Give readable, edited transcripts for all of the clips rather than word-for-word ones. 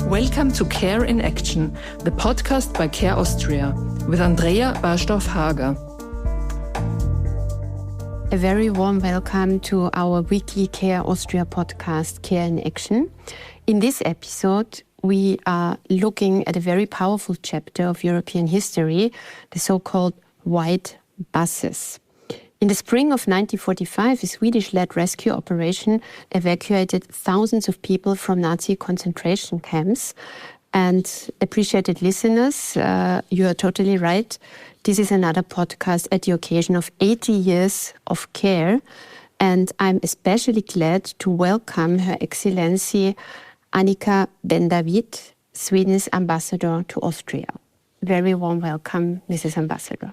Welcome to Care in Action, the podcast by Care Austria, with Andrea Barstorff-Hager. A very warm welcome to our weekly Care Austria podcast, Care in Action. In this episode, we are looking at a very powerful chapter of European history, the so-called white buses. In the spring of 1945, a Swedish-led rescue operation evacuated thousands of people from Nazi concentration camps. And appreciated listeners, you are totally right. This is another podcast at the occasion of 80 years of care. And I'm especially glad to welcome Her Excellency Annika Ben-David, Sweden's ambassador to Austria. Very warm welcome, Mrs. Ambassador.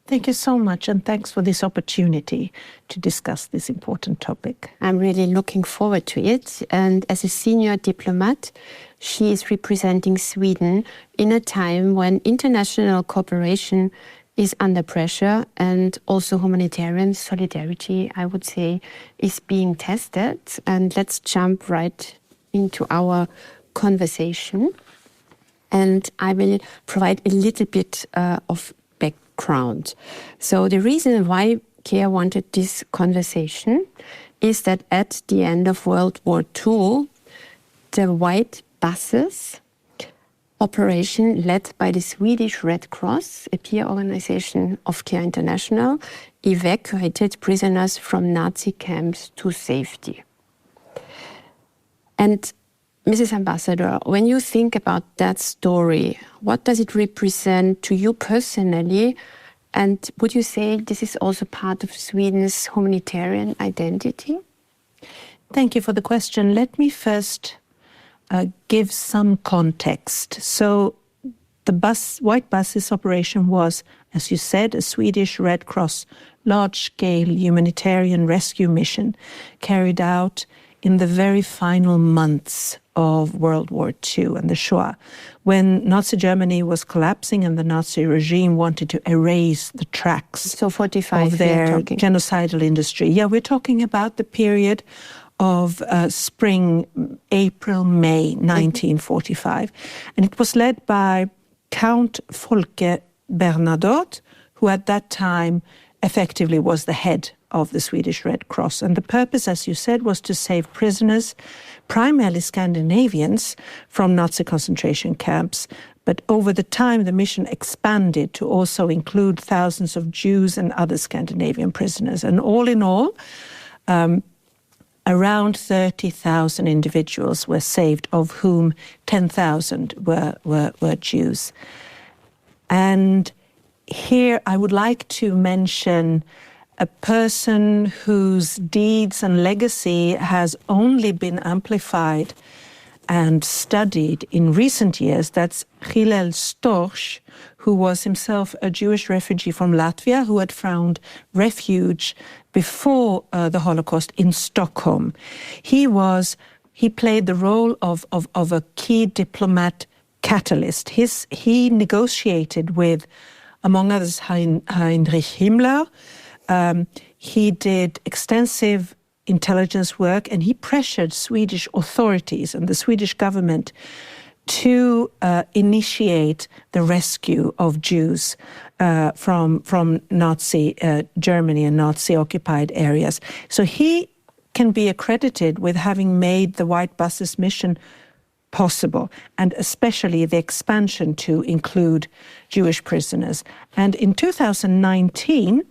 Thank you so much, and thanks for this opportunity to discuss this important topic. I'm really looking forward to it. And as a senior diplomat, she is representing Sweden in a time when international cooperation is under pressure and also humanitarian solidarity, I would say, is being tested. And let's jump right into our conversation. And I will provide a little bit of background. So the reason why CARE wanted this conversation is that at the end of World War II, the white buses operation led by the Swedish Red Cross, a peer organization of CARE International, evacuated prisoners from Nazi camps to safety. And Mrs. Ambassador, when you think about that story, what does it represent to you personally? And would you say this is also part of Sweden's humanitarian identity? Thank you for the question. Let me first give some context. So the White Buses operation was, as you said, a Swedish Red Cross large-scale humanitarian rescue mission carried out in the very final months of World War II and the Shoah, when Nazi Germany was collapsing and the Nazi regime wanted to erase the tracks so 45 of their genocidal industry. Yeah, we're talking about the period of spring, April, May 1945. And it was led by Count Folke Bernadotte, who at that time effectively was the head of the Swedish Red Cross. And the purpose, as you said, was to save prisoners, primarily Scandinavians, from Nazi concentration camps. But over the time, the mission expanded to also include thousands of Jews and other Scandinavian prisoners. And all in all, around 30,000 individuals were saved, of whom 10,000 were Jews. And here I would like to mention a person whose deeds and legacy has only been amplified and studied in recent years. That's Hillel Storch, who was himself a Jewish refugee from Latvia who had found refuge before the Holocaust in Stockholm. He played the role of a key diplomat catalyst. He negotiated with, among others, Heinrich Himmler. He did extensive intelligence work, and he pressured Swedish authorities and the Swedish government to initiate the rescue of Jews from Nazi Germany and Nazi-occupied areas. So he can be accredited with having made the White Buses mission possible, and especially the expansion to include Jewish prisoners. And in 2019,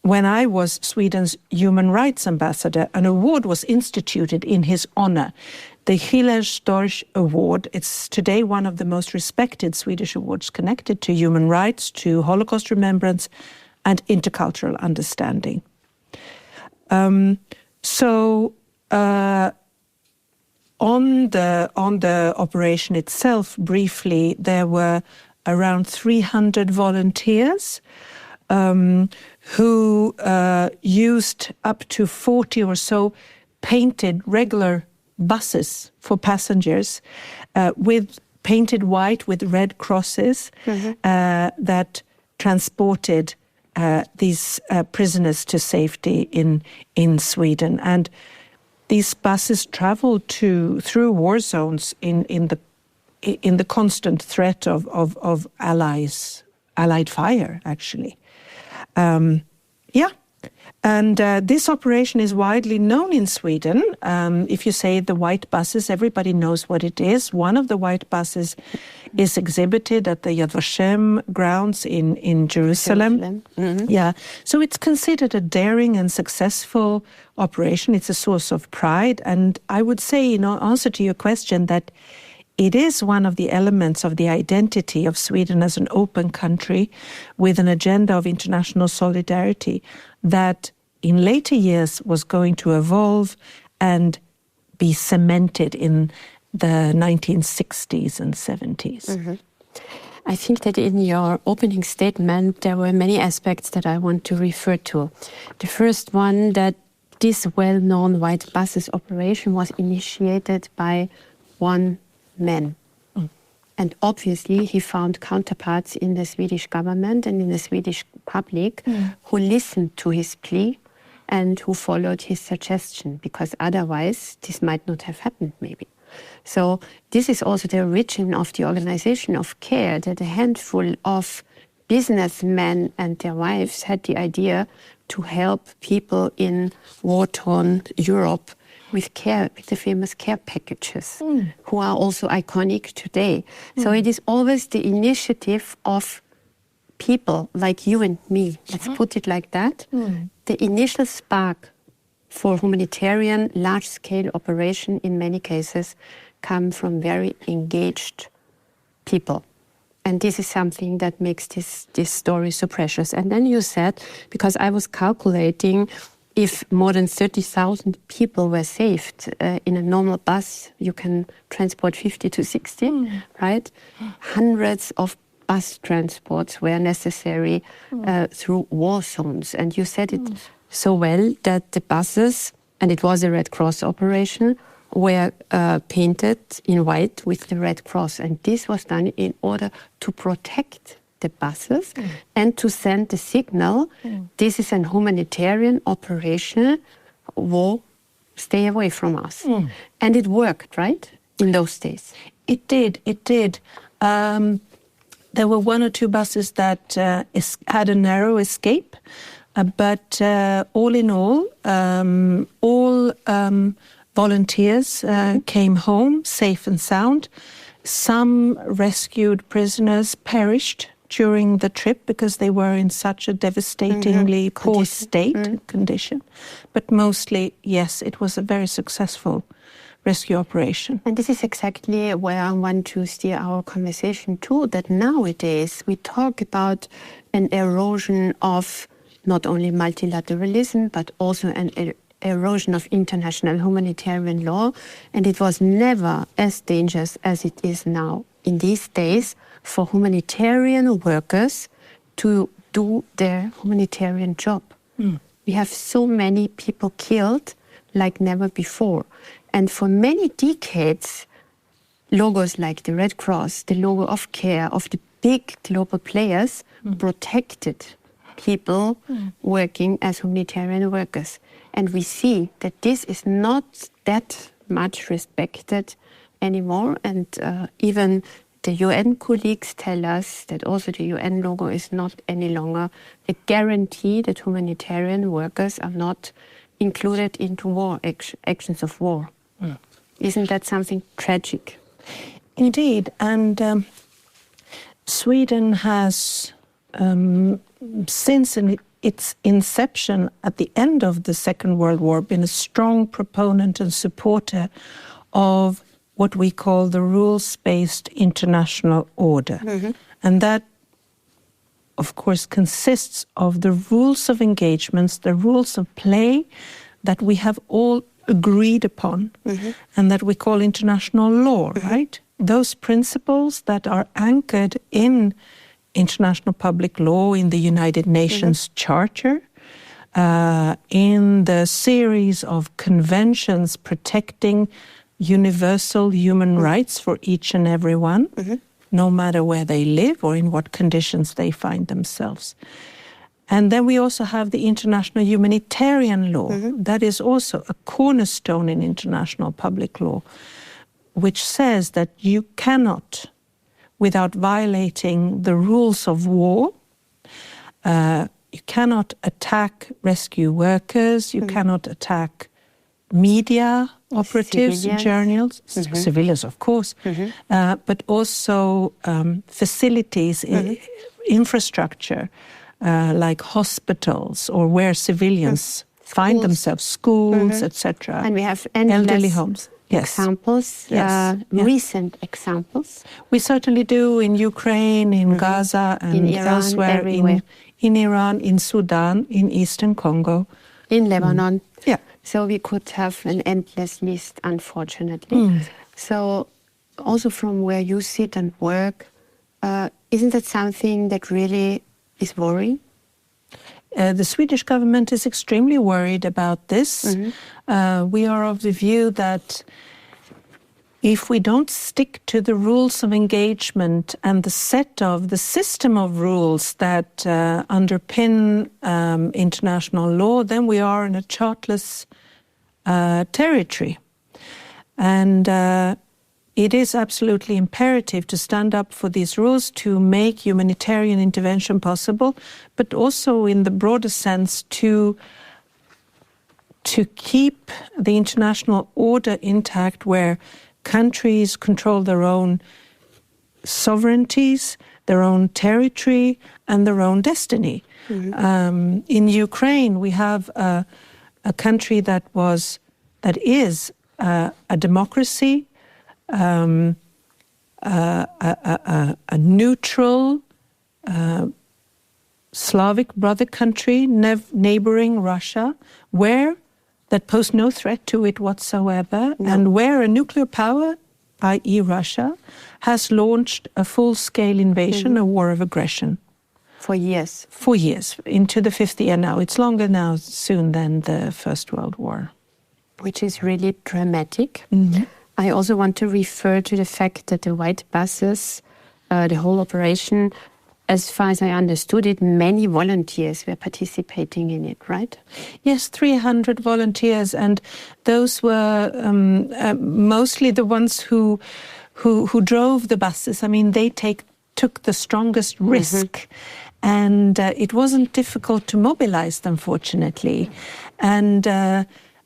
when I was Sweden's Human Rights Ambassador, an award was instituted in his honor, the Hillel Storch Award. It's today one of the most respected Swedish awards connected to human rights, to Holocaust remembrance, and intercultural understanding. On the operation itself, briefly, there were around 300 volunteers who used up to 40 or so painted regular buses for passengers with painted white with red crosses that transported prisoners to safety in Sweden. And these buses traveled through war zones in the constant threat of Allied fire, actually. And this operation is widely known in Sweden. If you say the white buses, everybody knows what it is. One of the white buses is exhibited at the Yad Vashem grounds in Jerusalem. Mm-hmm. Yeah, so it's considered a daring and successful operation. It's a source of pride. And I would say, in answer to your question, that it is one of the elements of the identity of Sweden as an open country with an agenda of international solidarity that in later years was going to evolve and be cemented in the 1960s and 70s. Mm-hmm. I think that in your opening statement, there were many aspects that I want to refer to. The first one, that this well-known white buses operation was initiated by one man. And obviously he found counterparts in the Swedish government and in the Swedish public who listened to his plea and who followed his suggestion, because otherwise this might not have happened maybe. So this is also the origin of the organization of CARE, that a handful of businessmen and their wives had the idea to help people in war-torn Europe with care, with the famous care packages, who are also iconic today. So it is always the initiative of people like you and me, let's put it like that. The initial spark for humanitarian large-scale operation in many cases come from very engaged people. And this is something that makes this story so precious. And then you said, because I was calculating, if more than 30,000 people were saved in a normal bus, you can transport 50 to 60, right? Hundreds of bus transports were necessary through war zones. And you said it so well that the buses, and it was a Red Cross operation, were painted in white with the Red Cross. And this was done in order to protect the buses and to send the signal, this is an humanitarian operation, war, stay away from us. And it worked, right, in those days? It did. There were one or two buses that had a narrow escape, but all in all volunteers came home safe and sound. Some rescued prisoners perished during the trip because they were in such a devastatingly poor condition. But mostly, yes, it was a very successful rescue operation. And this is exactly where I want to steer our conversation to, that nowadays we talk about an erosion of not only multilateralism, but also an erosion of international humanitarian law. And it was never as dangerous as it is now in these days for humanitarian workers to do their humanitarian job. We have so many people killed like never before. And for many decades, logos like the Red Cross, the logo of CARE, of the big global players, protected people working as humanitarian workers. And we see that this is not that much respected anymore. And even the UN colleagues tell us that also the UN logo is not any longer a guarantee that humanitarian workers are not included into war actions of war. Isn't that something tragic? Indeed. And Sweden has, since its inception at the end of the Second World War, been a strong proponent and supporter of what we call the rules-based international order. And that, of course, consists of the rules of engagements, the rules of play that we have all agreed upon and that we call international law, right? Those principles that are anchored in international public law, in the United Nations Charter, in the series of conventions protecting universal human rights for each and every one, no matter where they live or in what conditions they find themselves. And then we also have the international humanitarian law. That is also a cornerstone in international public law, which says that you cannot, without violating the rules of war, you cannot attack rescue workers, you cannot attack media operatives, journalists, civilians, of course, but also facilities, infrastructure, like hospitals or where civilians find themselves, schools, etc. And we have elderly homes. Examples, recent examples. We certainly do in Ukraine, in Gaza, and in Iran, elsewhere, everywhere. In Iran, in Sudan, in Eastern Congo. In Lebanon. Yeah. So we could have an endless list, unfortunately. So also from where you sit and work, isn't that something that really is worrying? The Swedish government is extremely worried about this. We are of the view that if we don't stick to the rules of engagement and the system of rules that underpin international law, then we are in a chartless territory. And it is absolutely imperative to stand up for these rules to make humanitarian intervention possible, but also in the broader sense to keep the international order intact, where countries control their own sovereignties, their own territory, and their own destiny. In Ukraine, we have a country that is a democracy, a neutral Slavic brother country, neighboring Russia, that posed no threat to it whatsoever, and where a nuclear power, i.e. Russia, has launched a full-scale invasion, a war of aggression. For years. For years, into the 5th year now. It's longer now soon than the First World War. Which is really dramatic. I also want to refer to the fact that the white buses, the whole operation, as far as I understood it, many volunteers were participating in it, right? Yes, 300 volunteers, and those were mostly the ones who drove the buses. I mean, they took the strongest risk, and it wasn't difficult to mobilize them, fortunately. And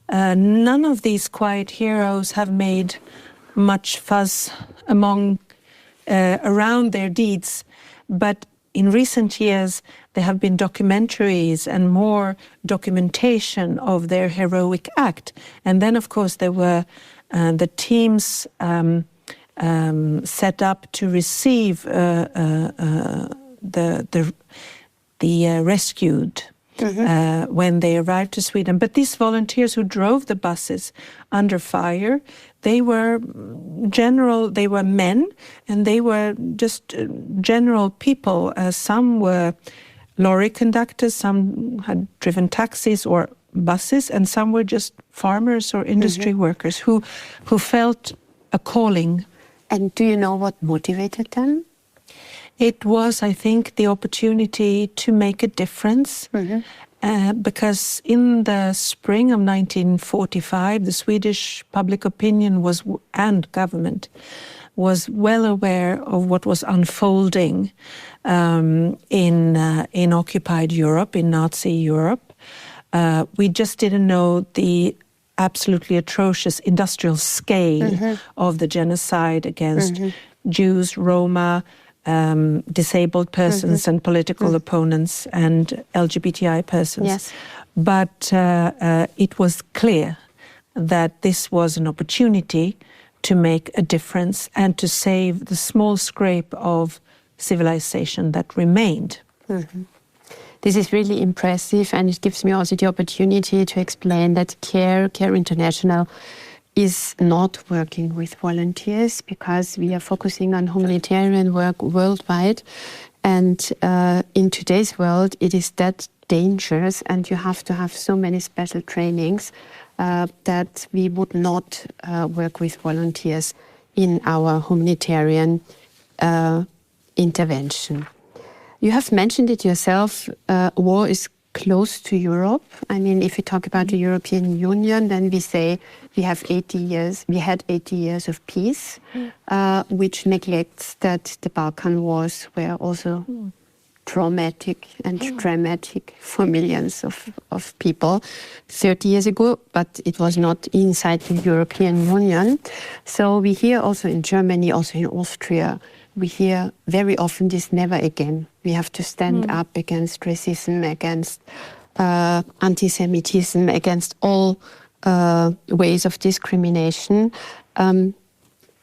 none of these quiet heroes have made much fuss around their deeds, but in recent years, there have been documentaries and more documentation of their heroic act. And then, of course, there were the teams set up to receive the rescued when they arrived to Sweden. But these volunteers who drove the buses under fire, they were men, and they were just general people. Some were lorry conductors, some had driven taxis or buses, and some were just farmers or industry workers who felt a calling. And do you know what motivated them? It was, I think, the opportunity to make a difference, because in the spring of 1945, the Swedish public opinion and government was well aware of what was unfolding in occupied Europe, in Nazi Europe. We just didn't know the absolutely atrocious industrial scale of the genocide against Jews, Roma, disabled persons and political opponents and LGBTI persons. Yes. But it was clear that this was an opportunity to make a difference and to save the small scrape of civilization that remained. This is really impressive, and it gives me also the opportunity to explain that CARE International is not working with volunteers, because we are focusing on humanitarian work worldwide. And in today's world, it is that dangerous, and you have to have so many special trainings that we would not work with volunteers in our humanitarian intervention. You have mentioned it yourself. War is close to Europe. I mean, if we talk about the European Union, then we say we had 80 years of peace, which neglects that the Balkan Wars were also traumatic and dramatic for millions of people 30 years ago, but it was not inside the European Union. So we hear also in Germany, also in Austria, we hear very often this never again. We have to stand up against racism, against anti-Semitism, against all ways of discrimination.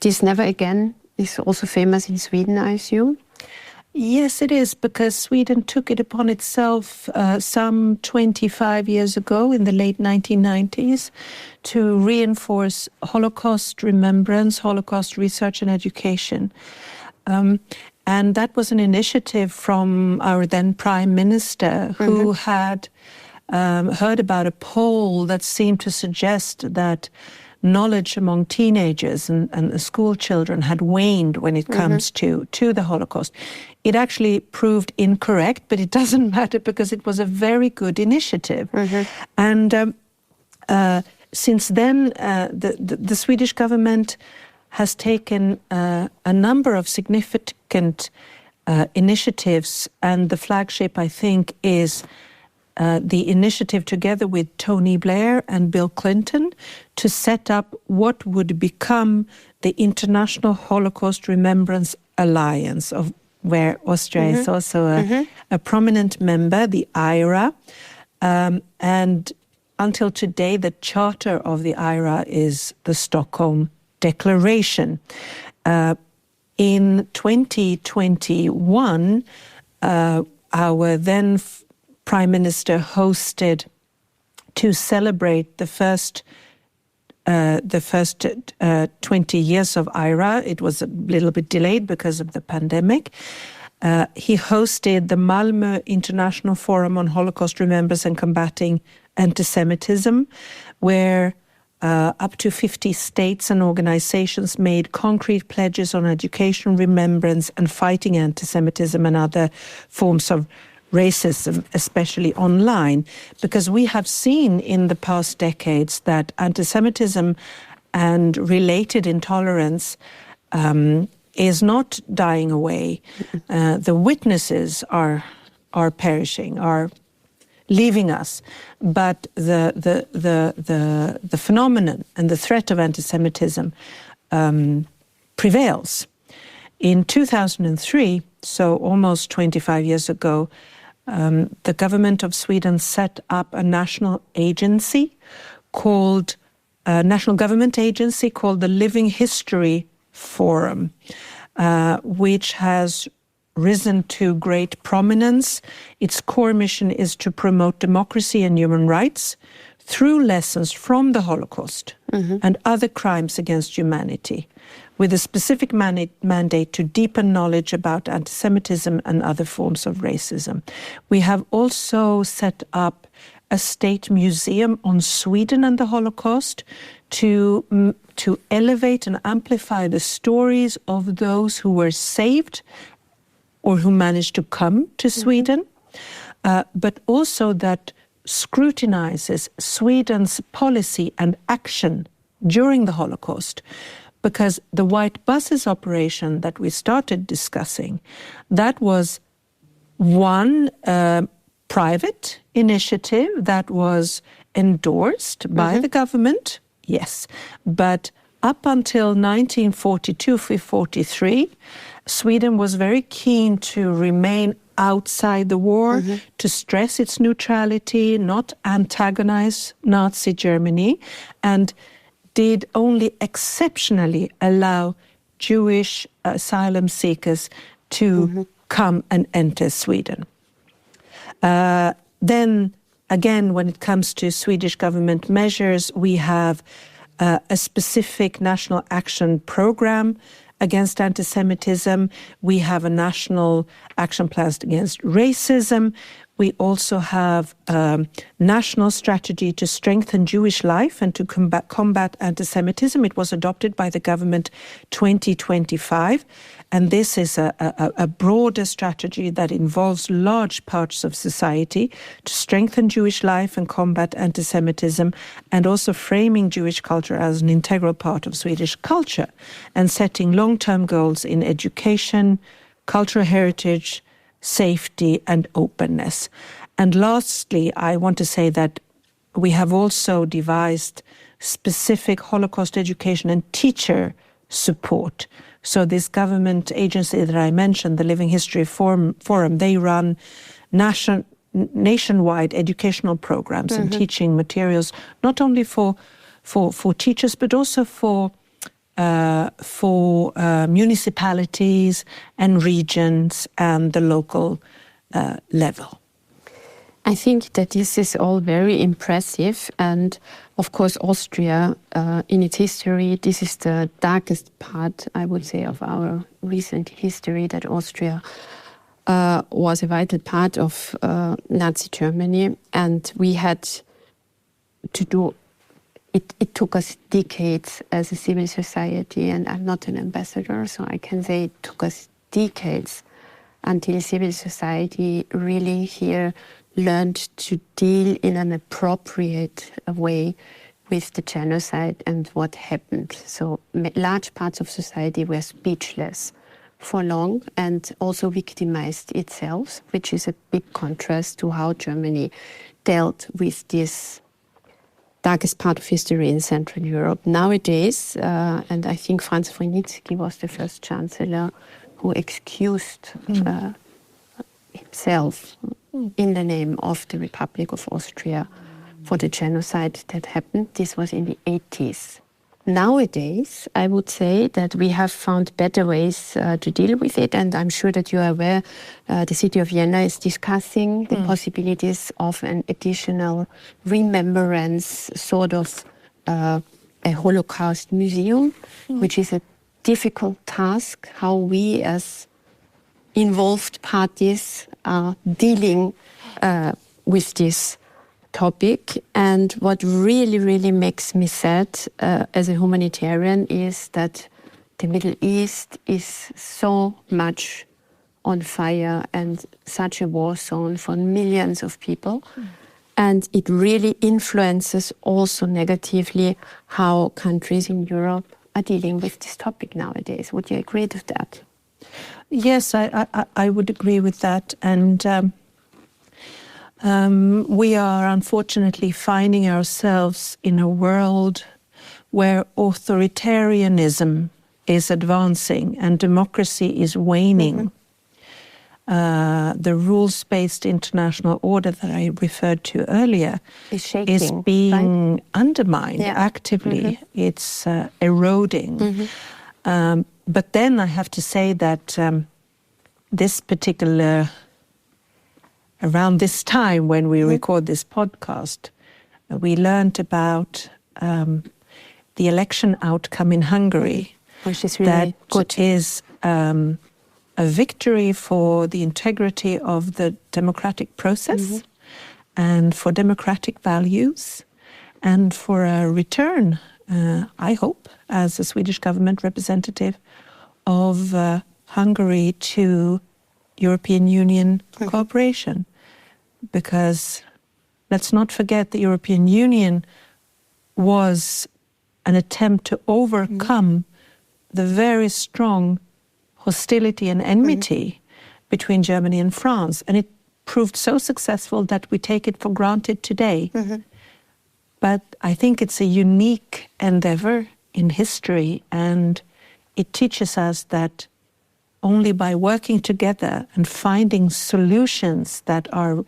This never again is also famous in Sweden, I assume. Yes, it is, because Sweden took it upon itself some 25 years ago in the late 1990s to reinforce Holocaust remembrance, Holocaust research and education. And that was an initiative from our then Prime Minister, who had heard about a poll that seemed to suggest that knowledge among teenagers and school children had waned when it comes to the Holocaust. It actually proved incorrect, but it doesn't matter because it was a very good initiative. And since then, the Swedish government has taken a number of significant initiatives, and the flagship, I think, is the initiative together with Tony Blair and Bill Clinton to set up what would become the International Holocaust Remembrance Alliance, of where Austria is also a prominent member, the IRA. And until today, the charter of the IRA is the Stockholm Declaration. In 2021, our then Prime Minister hosted to celebrate the first 20 years of IRA. It was a little bit delayed because of the pandemic. He hosted the Malmö International Forum on Holocaust Remembrance and Combating Antisemitism, where up to 50 states and organizations made concrete pledges on education, remembrance, and fighting antisemitism and other forms of racism, especially online, because we have seen in the past decades that antisemitism and related intolerance is not dying away. The witnesses are perishing, are leaving us, but the phenomenon and the threat of antisemitism prevails. In 2003, so almost 25 years ago, the government of Sweden set up a national government agency called the Living History Forum, which has risen to great prominence. Its core mission is to promote democracy and human rights through lessons from the Holocaust and other crimes against humanity, with a specific mandate to deepen knowledge about antisemitism and other forms of racism. We have also set up a state museum on Sweden and the Holocaust to elevate and amplify the stories of those who were saved or who managed to come to Sweden, but also that scrutinizes Sweden's policy and action during the Holocaust. Because the White Buses operation that we started discussing, that was one private initiative that was endorsed by the government, yes. But up until 1942-43, Sweden was very keen to remain outside the war, to stress its neutrality, not antagonize Nazi Germany, and did only exceptionally allow Jewish asylum seekers to come and enter Sweden. Then, again, when it comes to Swedish government measures, we have a specific national action program against antisemitism. We have a national action plan against racism. We also have a national strategy to strengthen Jewish life and to combat anti-Semitism. It was adopted by the government 2025. And this is a broader strategy that involves large parts of society to strengthen Jewish life and combat anti-Semitism, and also framing Jewish culture as an integral part of Swedish culture and setting long-term goals in education, cultural heritage, safety and openness. And lastly, I want to say that we have also devised specific Holocaust education and teacher support. So this government agency that I mentioned, the Living History Forum, they run nationwide educational programs and teaching materials, not only for teachers, but also for municipalities and regions and the local level. I think that this is all very impressive, and of course Austria, in its history, this is the darkest part, I would say, of our recent history, that Austria was a vital part of Nazi Germany, and we had to do it took us decades as a civil society, and I'm not an ambassador, so I can say it took us decades until civil society really here learned to deal in an appropriate way with the genocide and what happened. So large parts of society were speechless for long and also victimized itself, which is a big contrast to how Germany dealt with this darkest part of history in Central Europe. Nowadays, and I think Franz Vranitzky was the first chancellor who excused himself in the name of the Republic of Austria for the genocide that happened. This was in the 80s. Nowadays, I would say that we have found better ways to deal with it, and I'm sure that you are aware the city of Vienna is discussing the possibilities of an additional remembrance, sort of a Holocaust museum, which is a difficult task, how we as involved parties are dealing with this topic. And what really, really makes me sad as a humanitarian is that the Middle East is so much on fire and such a war zone for millions of people. And it really influences also negatively how countries in Europe are dealing with this topic nowadays. Would you agree with that? Yes, I would agree with that. And we are unfortunately finding ourselves in a world where authoritarianism is advancing and democracy is waning. The rules-based international order that I referred to earlier is being undermined actively. It's eroding. But then I have to say that this particular, around this time when we record this podcast, we learned about the election outcome in Hungary. Which is really that good. Is a victory for the integrity of the democratic process and for democratic values and for a return, I hope, as a Swedish government representative of Hungary to European Union cooperation. Because let's not forget the European Union was an attempt to overcome the very strong hostility and enmity between Germany and France. And it proved so successful that we take it for granted today. But I think it's a unique endeavor in history, and it teaches us that only by working together and finding solutions that are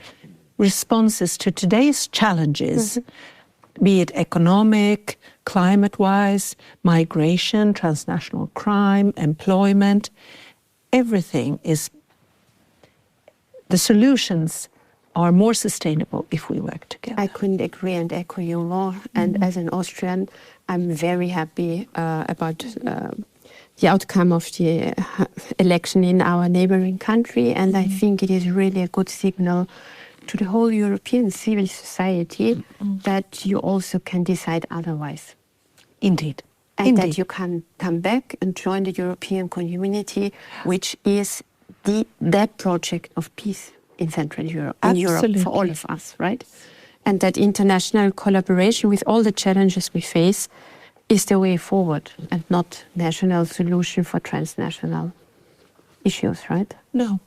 responses to today's challenges, be it economic, climate-wise, migration, transnational crime, employment, everything is, the solutions are more sustainable if we work together. I couldn't agree and echo you more. And as an Austrian, I'm very happy about the outcome of the election in our neighboring country. And I think it is really a good signal to the whole European civil society that you also can decide otherwise. Indeed. And that you can come back and join the European community, which is that project of peace in Central Europe, in Europe for all of us, right? And that international collaboration with all the challenges we face is the way forward and not national solution for transnational issues, right? No.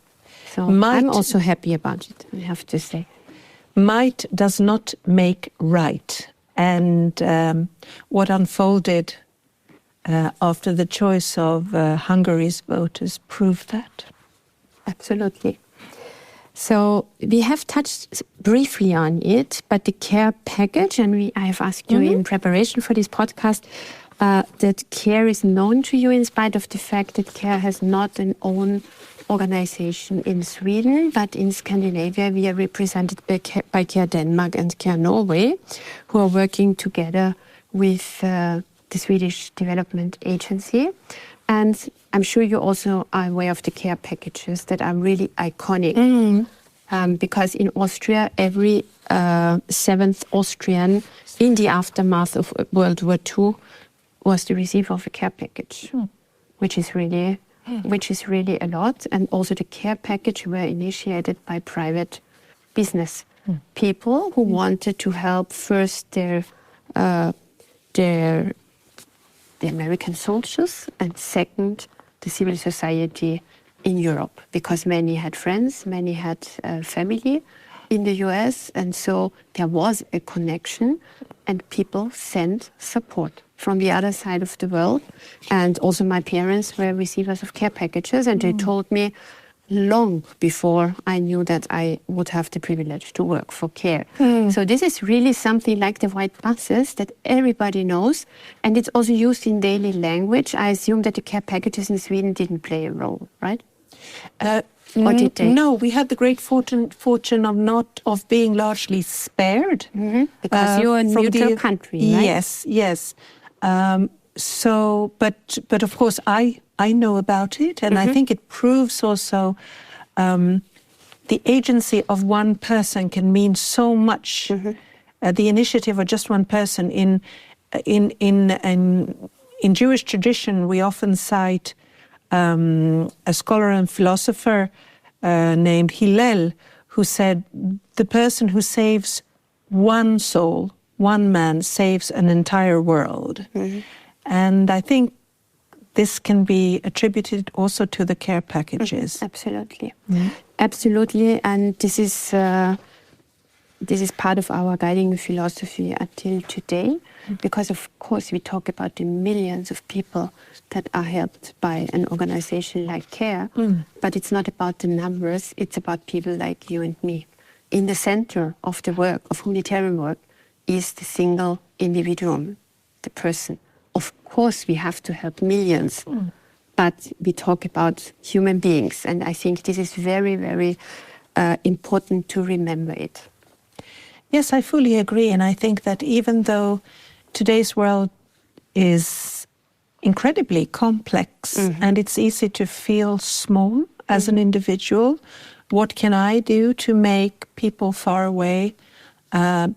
So I'm also happy about it, I have to say. Might does not make right. And what unfolded after the choice of Hungary's voters proved that. Absolutely. So we have touched briefly on it, but the care package, and I have asked you in preparation for this podcast, that CARE is known to you in spite of the fact that CARE has not an own organization in Sweden, but in Scandinavia we are represented by CARE Denmark and CARE Norway, who are working together with the Swedish Development Agency. And I'm sure you also are aware of the care packages that are really iconic. Because in Austria, every seventh Austrian in the aftermath of World War II was the receiver of a care package, which is really a lot. And also the care package were initiated by private business people who wanted to help first their the American soldiers, and second, the civil society in Europe, because many had friends, many had family in the US, and so there was a connection, and people sent support from the other side of the world. And also my parents were receivers of care packages, and they told me long before I knew that I would have the privilege to work for CARE. So this is really something like the white buses that everybody knows, and it's also used in daily language. I assume that the care packages in Sweden didn't play a role, right? Or did they? No, we had the great fortune of being largely spared. Because you're a neutral country, right? Yes. But of course, I know about it, and I think it proves also the agency of one person can mean so much. The initiative of just one person. In Jewish tradition, we often cite a scholar and philosopher named Hillel, who said, "The person who saves one soul, one man, saves an entire world." And I think this can be attributed also to the care packages. Absolutely. Absolutely. And this is part of our guiding philosophy until today, because of course we talk about the millions of people that are helped by an organization like CARE, but it's not about the numbers, it's about people like you and me. In the center of the work, of humanitarian work, is the single individuum, the person. Of course, we have to help millions, but we talk about human beings. And I think this is very, very important to remember it. Yes, I fully agree. And I think that even though today's world is incredibly complex and it's easy to feel small as an individual, what can I do to make people far away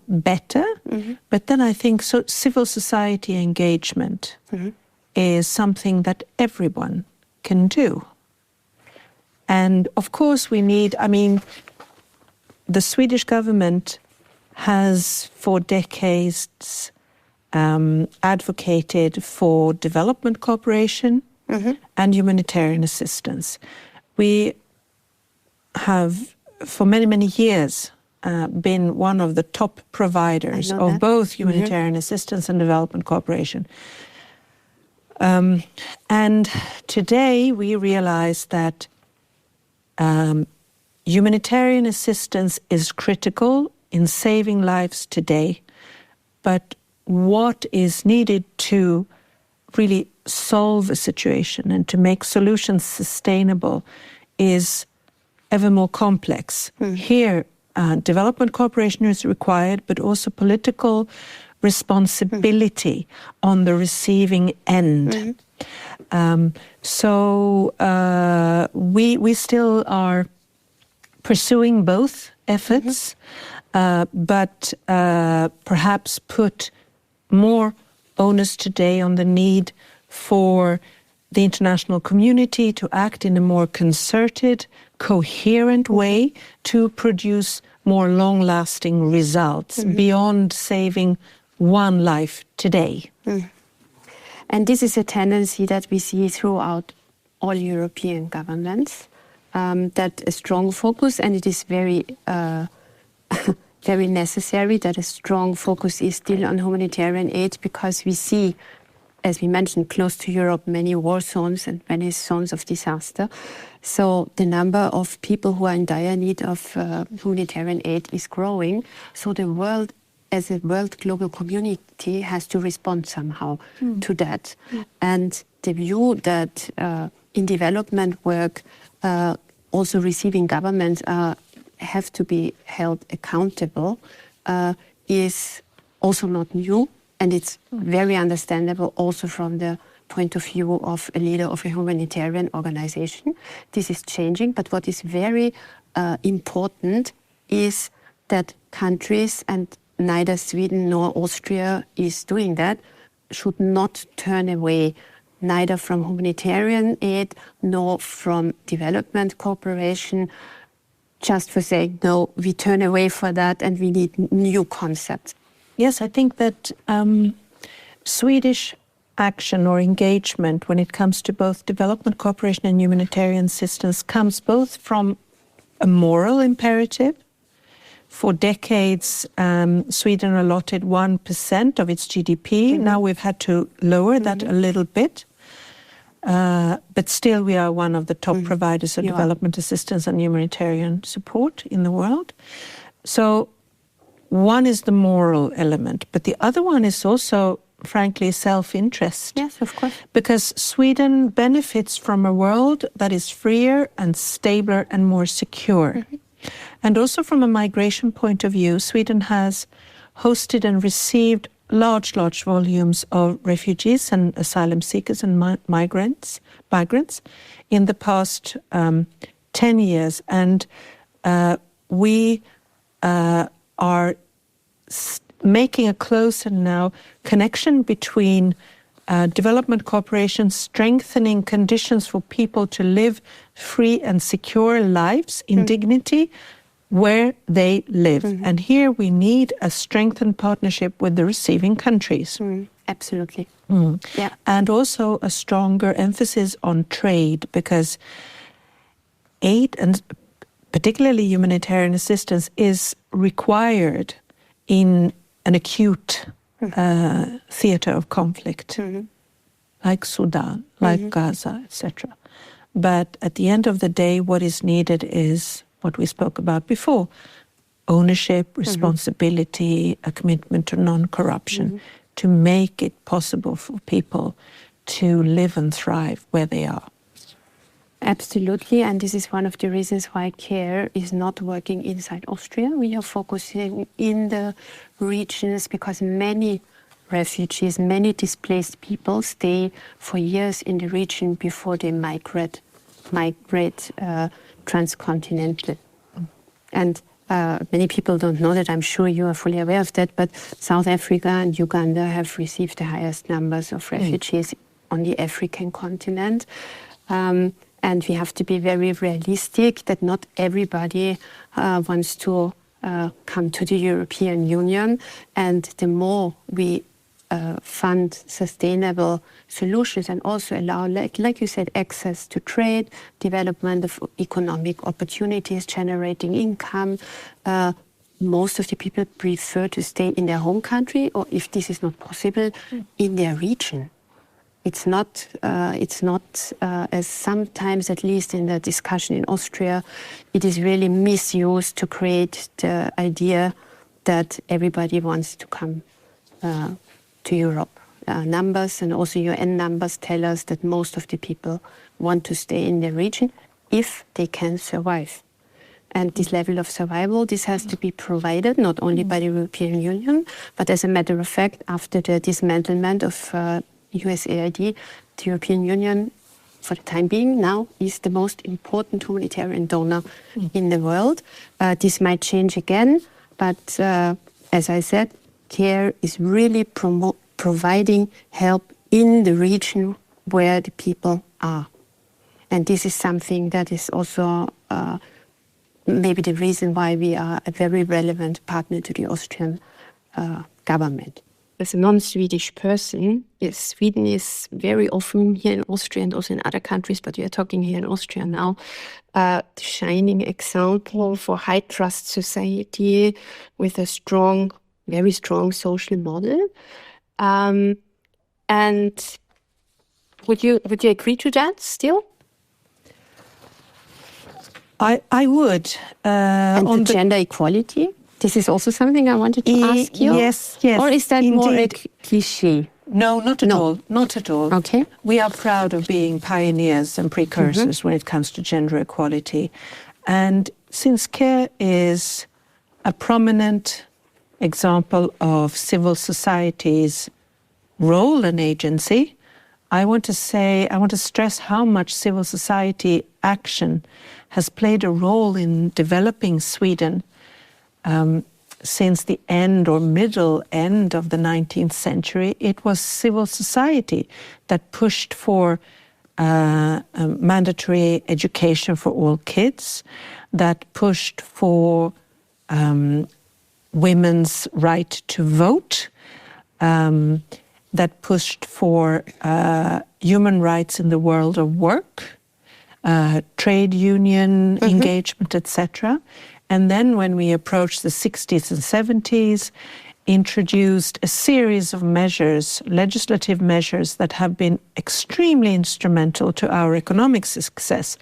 better? But then I think civil society engagement is something that everyone can do. And of course we need, the Swedish government has for decades advocated for development cooperation and humanitarian assistance. We have for many, many years been one of the top providers of both humanitarian assistance and development cooperation. And today we realize that humanitarian assistance is critical in saving lives today, but what is needed to really solve a situation and to make solutions sustainable is ever more complex. Here, development cooperation is required, but also political responsibility on the receiving end. So we still are pursuing both efforts, but perhaps put more onus today on the need for the international community to act in a more concerted, coherent way to produce more long-lasting results beyond saving one life today. And this is a tendency that we see throughout all European governments, that a strong focus, and it is very very necessary that a strong focus is still on humanitarian aid, because we see, as we mentioned, close to Europe, many war zones and many zones of disaster. So the number of people who are in dire need of humanitarian aid is growing. So the world, as a world global community, has to respond somehow to that. And the view that in development work, also receiving governments have to be held accountable is also not new. And it's very understandable also from the point of view of a leader of a humanitarian organization. This is changing, but what is very important is that countries, and neither Sweden nor Austria is doing that, should not turn away neither from humanitarian aid nor from development cooperation, just for saying, no, we turn away for that and we need new concepts. Yes, I think that Swedish action or engagement when it comes to both development cooperation and humanitarian assistance comes both from a moral imperative. For decades, Sweden allotted 1% of its GDP. Now we've had to lower that a little bit. But still we are one of the top providers of development assistance and humanitarian support in the world. So one is the moral element, but the other one is also, frankly, self-interest. Yes, of course. Because Sweden benefits from a world that is freer and stabler and more secure. And also from a migration point of view, Sweden has hosted and received large volumes of refugees and asylum seekers and migrants in the past 10 years. And we are making a closer now connection between development cooperation, strengthening conditions for people to live free and secure lives in dignity where they live. And here we need a strengthened partnership with the receiving countries. Absolutely. Yeah. And also a stronger emphasis on trade, because aid, and particularly humanitarian assistance, is required in an acute theater of conflict, like Sudan, like Gaza, etc. But at the end of the day, what is needed is what we spoke about before: ownership, responsibility, a commitment to non-corruption, to make it possible for people to live and thrive where they are. Absolutely, and this is one of the reasons why CARE is not working inside Austria. We are focusing in the regions because many refugees, many displaced people stay for years in the region before they migrate transcontinental. And many people don't know that. I'm sure you are fully aware of that, but South Africa and Uganda have received the highest numbers of refugees on the African continent. And we have to be very realistic that not everybody wants to come to the European Union. And the more we fund sustainable solutions and also allow, like you said, access to trade, development of economic opportunities, generating income, most of the people prefer to stay in their home country, or if this is not possible, in their region. It's not as sometimes, at least in the discussion in Austria, it is really misused to create the idea that everybody wants to come to Europe. Numbers and also UN numbers tell us that most of the people want to stay in the region if they can survive. And this level of survival, this has to be provided not only by the European Union, but as a matter of fact, after the dismantlement of USAID, the European Union for the time being now, is the most important humanitarian donor in the world. This might change again, but as I said, CARE is really providing help in the region where the people are. And this is something that is also maybe the reason why we are a very relevant partner to the Austrian government. As a non-Swedish person, yes, Sweden is very often here in Austria and also in other countries, but we are talking here in Austria now, the shining example for high trust society with a strong, very strong social model. And would you agree to that still? I would. And on the gender equality? This is also something I wanted to ask you. Yes. Or is that indeed more a cliché? No, not at all. Not at all. Okay. We are proud of being pioneers and precursors when it comes to gender equality. And since CARE is a prominent example of civil society's role and agency, I want to stress how much civil society action has played a role in developing Sweden since the end or middle end of the 19th century. It was civil society that pushed for mandatory education for all kids, that pushed for women's right to vote, that pushed for human rights in the world of work, trade union engagement, etc. And then when we approached the 60s and 70s, introduced a series of measures, legislative measures that have been extremely instrumental to our economic success.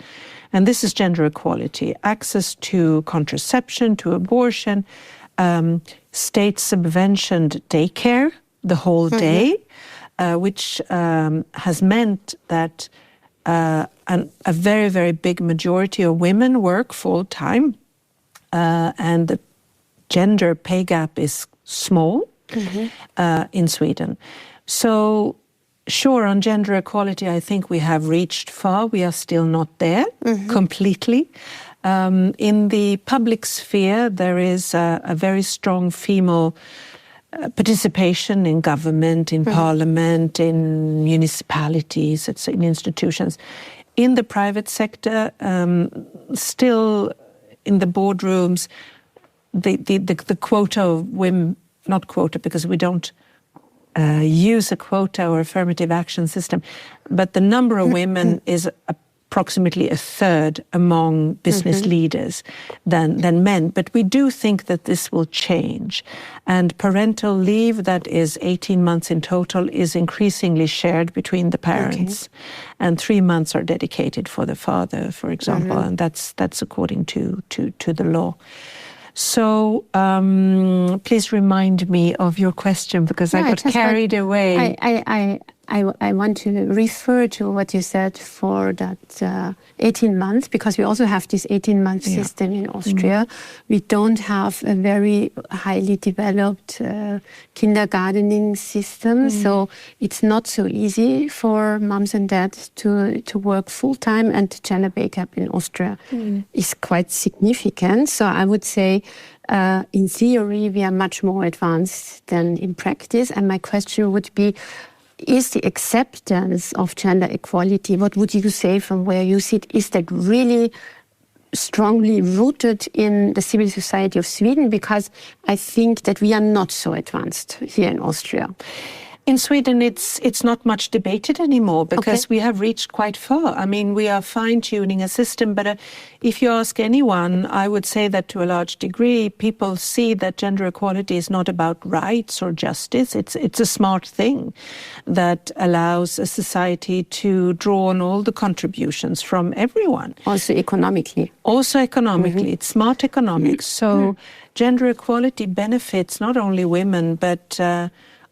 And this is gender equality, access to contraception, to abortion, state-subventioned daycare the whole day, which has meant that a very, very big majority of women work full-time. And the gender pay gap is small in Sweden. So, sure, on gender equality, I think we have reached far. We are still not there completely. In the public sphere, there is a very strong female participation in government, in parliament, in municipalities, in institutions. In the private sector, still in the boardrooms, the quota of women, not quota because we don't use a quota or affirmative action system, but the number of women is approximately a third among business leaders than men. But we do think that this will change. And parental leave, that is 18 months in total, is increasingly shared between the parents. And 3 months are dedicated for the father, for example, and that's according to the law. So please remind me of your question because I got carried away. I want to refer to what you said for that 18 months, because we also have this 18-month system in Austria. We don't have a very highly developed kindergartening system, so it's not so easy for moms and dads to work full-time, and the gender pay gap in Austria is quite significant. So I would say in theory we are much more advanced than in practice, and my question would be, is the acceptance of gender equality, what would you say from where you sit, is that really strongly rooted in the civil society of Sweden? Because I think that we are not so advanced here in Austria. In Sweden, it's not much debated anymore because we have reached quite far. I mean, we are fine-tuning a system, but if you ask anyone, I would say that to a large degree, people see that gender equality is not about rights or justice. It's a smart thing that allows a society to draw on all the contributions from everyone. Also economically. It's smart economics. So gender equality benefits not only women, but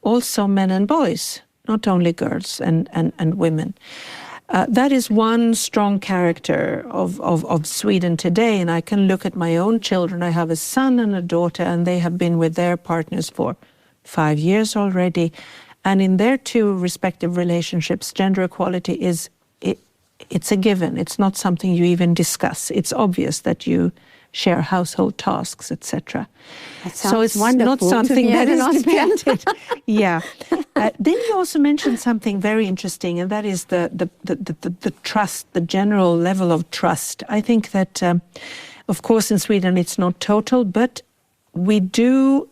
also men and boys, not only girls and women. That is one strong character of Sweden today, and I can look at my own children. I have a son and a daughter, and they have been with their partners for 5 years already. And in their two respective relationships, gender equality is it's a given. It's not something you even discuss. It's obvious that you share household tasks, etc. So it's not something that is debated. Yeah. Then you also mentioned something very interesting, and that is the trust, the general level of trust. I think that, of course, in Sweden it's not total, but we do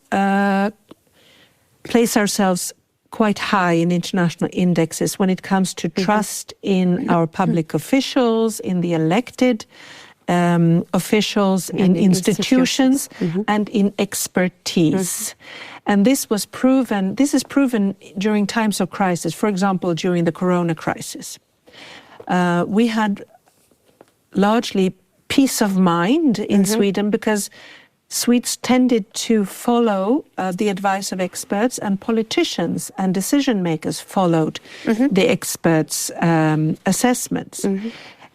place ourselves quite high in international indexes when it comes to trust in our public officials, in the elected officials, in institutions, and in expertise. And this is proven during times of crisis. For example, during the corona crisis. We had largely peace of mind in Sweden because Swedes tended to follow the advice of experts, and politicians and decision makers followed the experts' assessments.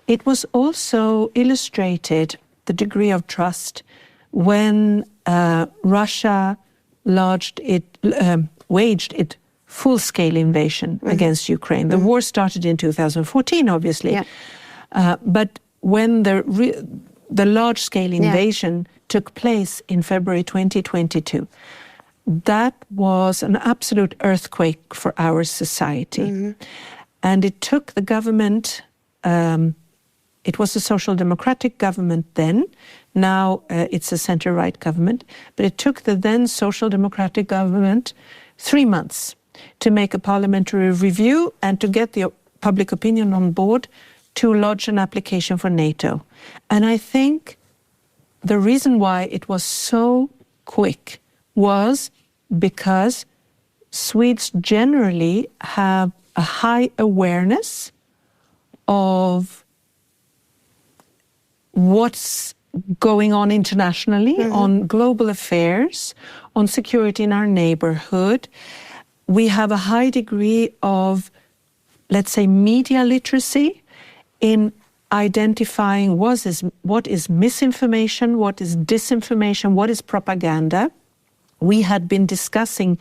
It was also illustrated, the degree of trust, when Russia waged its full-scale invasion against Ukraine. The war started in 2014, obviously, but when the large-scale invasion took place in February 2022, that was an absolute earthquake for our society. And it took the government, it was a social democratic government then, now it's a center-right government, but it took the then social democratic government 3 months to make a parliamentary review and to get the public opinion on board to lodge an application for NATO. And I think the reason why it was so quick was because Swedes generally have a high awareness of what's going on internationally, on global affairs, on security in our neighborhood. We have a high degree of, let's say, media literacy in identifying what is misinformation, what is disinformation, what is propaganda. We had been discussing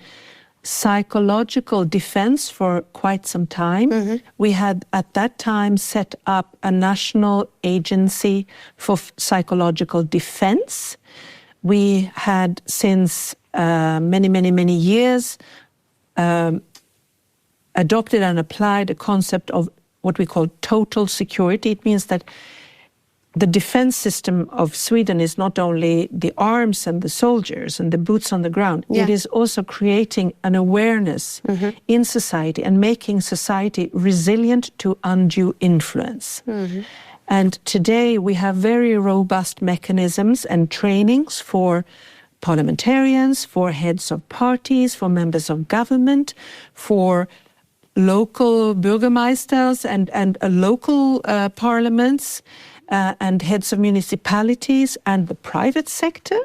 psychological defense for quite some time. We had at that time set up a national agency for psychological defense. We had since many years adopted and applied a concept of what we call total security. It means that the defense system of Sweden is not only the arms and the soldiers and the boots on the ground, it is also creating an awareness in society and making society resilient to undue influence. And today we have very robust mechanisms and trainings for parliamentarians, for heads of parties, for members of government, for local burgomeisters and local parliaments, and heads of municipalities and the private sector,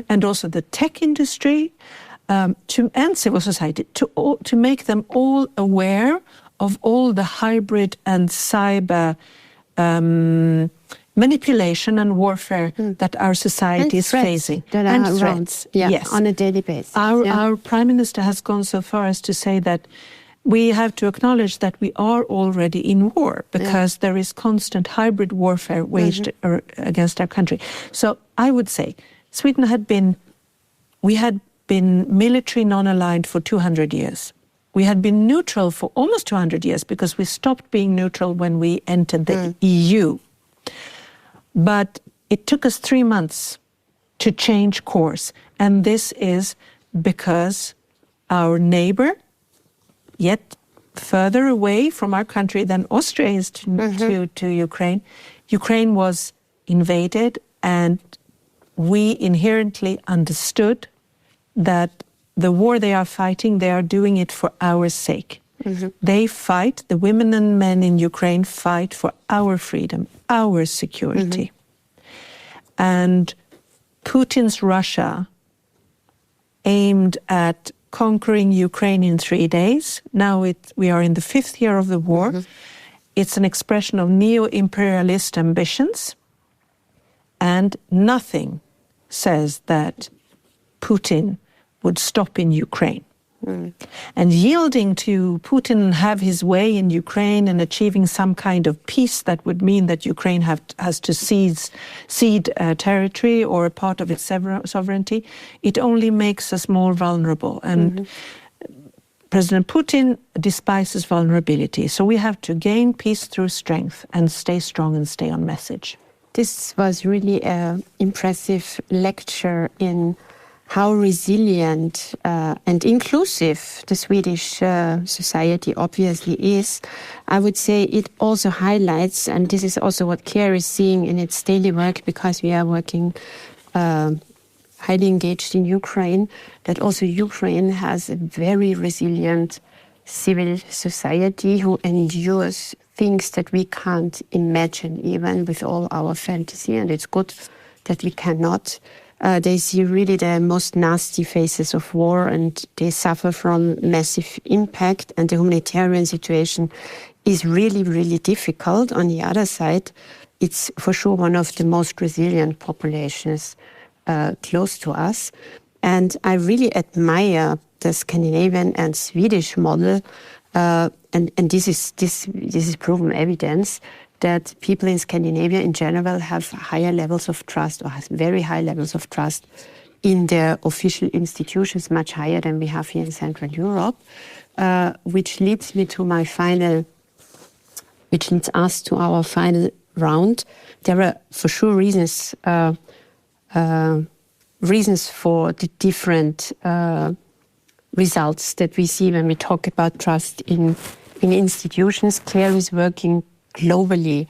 and also the tech industry, and civil society, to make them all aware of all the hybrid and cyber manipulation and warfare that our society is facing. And threats on a daily basis. Our Prime Minister has gone so far as to say that we have to acknowledge that we are already in war because there is constant hybrid warfare waged against our country. So I would say Sweden had been military non-aligned for 200 years. We had been neutral for almost 200 years because we stopped being neutral when we entered the EU. But it took us 3 months to change course. And this is because our neighbor, yet further away from our country than Austria is to Ukraine. Ukraine was invaded, and we inherently understood that the war they are fighting, they are doing it for our sake. They fight, the women and men in Ukraine fight for our freedom, our security. And Putin's Russia aimed at conquering Ukraine in 3 days. Now we are in the 5th year of the war. It's an expression of neo-imperialist ambitions. And nothing says that Putin would stop in Ukraine. And yielding to Putin and have his way in Ukraine and achieving some kind of peace that would mean that Ukraine has to cede territory or a part of its sovereignty, it only makes us more vulnerable. And President Putin despises vulnerability. So we have to gain peace through strength and stay strong and stay on message. This was really an impressive lecture in how resilient and inclusive the Swedish society obviously is. I would say it also highlights, and this is also what CARE is seeing in its daily work, because we are working highly engaged in Ukraine, that also Ukraine has a very resilient civil society who endures things that we can't imagine, even with all our fantasy, and it's good that we cannot. They see really the most nasty phases of war, and they suffer from massive impact, and the humanitarian situation is really, really difficult. On the other side, it's for sure one of the most resilient populations close to us. And I really admire the Scandinavian and Swedish model, and this is proven evidence that people in Scandinavia in general have higher levels of trust, or has very high levels of trust in their official institutions, much higher than we have here in Central Europe, which leads us to our final round. There are for sure reasons for the different results that we see when we talk about trust in institutions. CARE is working globally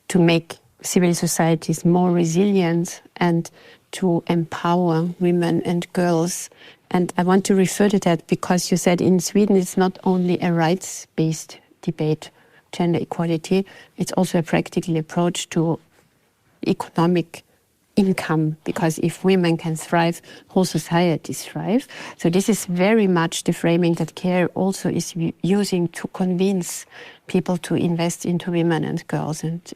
to make civil societies more resilient and to empower women and girls. And I want to refer to that because you said in Sweden it's not only a rights-based debate, gender equality, it's also a practical approach to economic income, because if women can thrive, whole societies thrive. So this is very much the framing that CARE also is using to convince people to invest into women and girls, and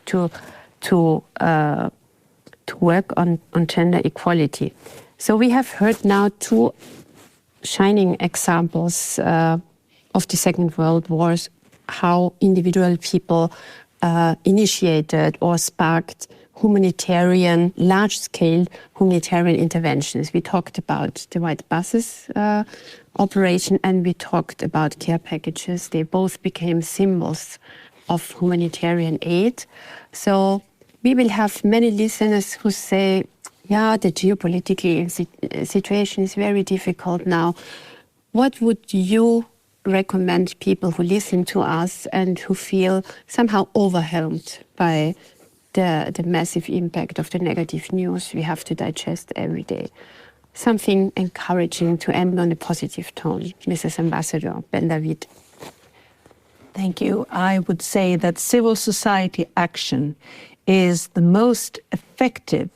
to work on gender equality. So we have heard now two shining examples of the Second World War, how individual people initiated or sparked large-scale humanitarian interventions. We talked about the white buses operation, and we talked about care packages. They both became symbols of humanitarian aid. So we will have many listeners who say, yeah, the geopolitical situation is very difficult now. What would you recommend people who listen to us and who feel somehow overwhelmed by the massive impact of the negative news we have to digest every day? Something encouraging to end on a positive tone, Mrs. Ambassador Ben-David. Thank you. I would say that civil society action is the most effective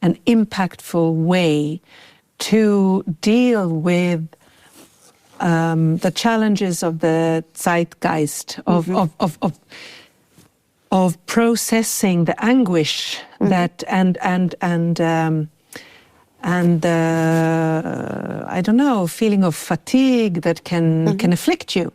and impactful way to deal with the challenges of the zeitgeist, of processing the anguish that and I don't know, feeling of fatigue that can afflict you.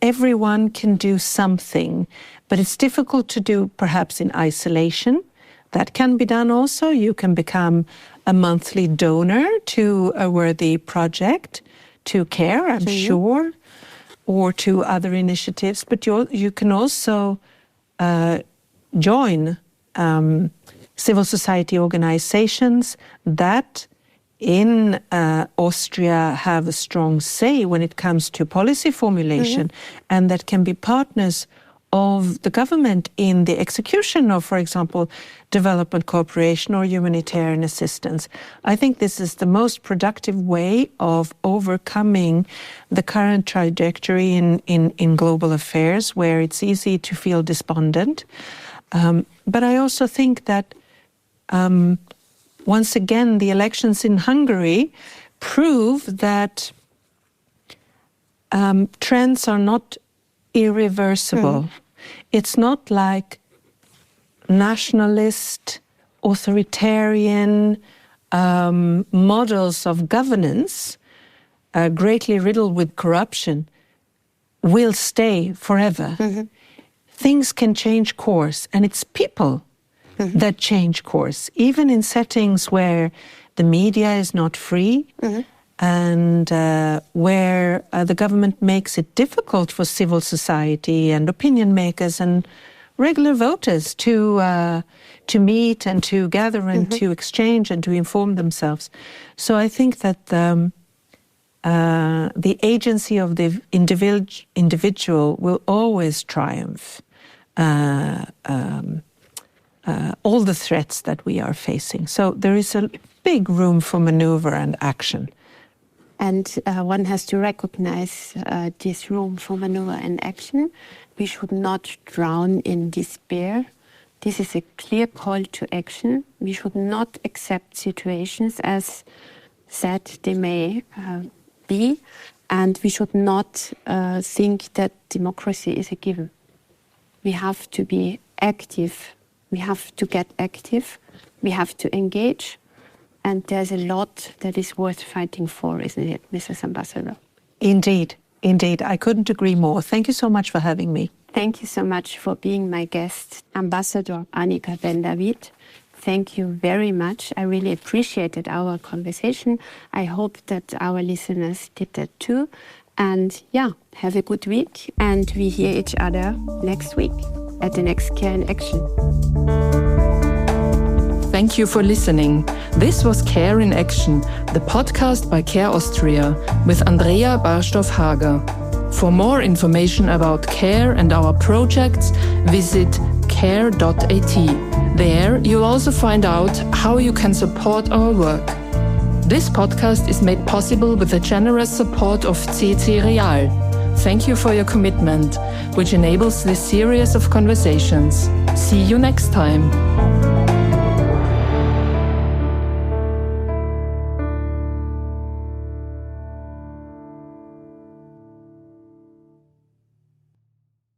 Everyone can do something, but it's difficult to do perhaps in isolation. That can be done also. You can become a monthly donor to a worthy project, to CARE, I'm sure, or to other initiatives. But you can also join civil society organizations that in Austria have a strong say when it comes to policy formulation, and that can be partners of the government in the execution of, for example, development cooperation or humanitarian assistance. I think this is the most productive way of overcoming the current trajectory in global affairs, where it's easy to feel despondent. But I also think that once again, the elections in Hungary prove that trends are not irreversible. It's not like nationalist, authoritarian models of governance greatly riddled with corruption, will stay forever. Things can change course, and it's people that change course, even in settings where the media is not free and where the government makes it difficult for civil society and opinion makers and regular voters to meet and to gather and to exchange and to inform themselves. So I think that the agency of the individual will always triumph all the threats that we are facing. So there is a big room for maneuver and action. And one has to recognize this room for maneuver and action. We should not drown in despair. This is a clear call to action. We should not accept situations as sad they may be, and we should not think that democracy is a given. We have to be active. We have to get active. We have to engage. And there's a lot that is worth fighting for, isn't it, Mrs. Ambassador? Indeed, indeed. I couldn't agree more. Thank you so much for having me. Thank you so much for being my guest, Ambassador Annika Ben-David. Thank you very much. I really appreciated our conversation. I hope that our listeners did that too. And yeah, have a good week. And we hear each other next week at the next Care in Action. Thank you for listening. This was Care in Action, the podcast by Care Austria with Andrea Barstoff-Hager. For more information about CARE and our projects, visit care.at. There you'll also find out how you can support our work. This podcast is made possible with the generous support of CC Real. Thank you for your commitment, which enables this series of conversations. See you next time.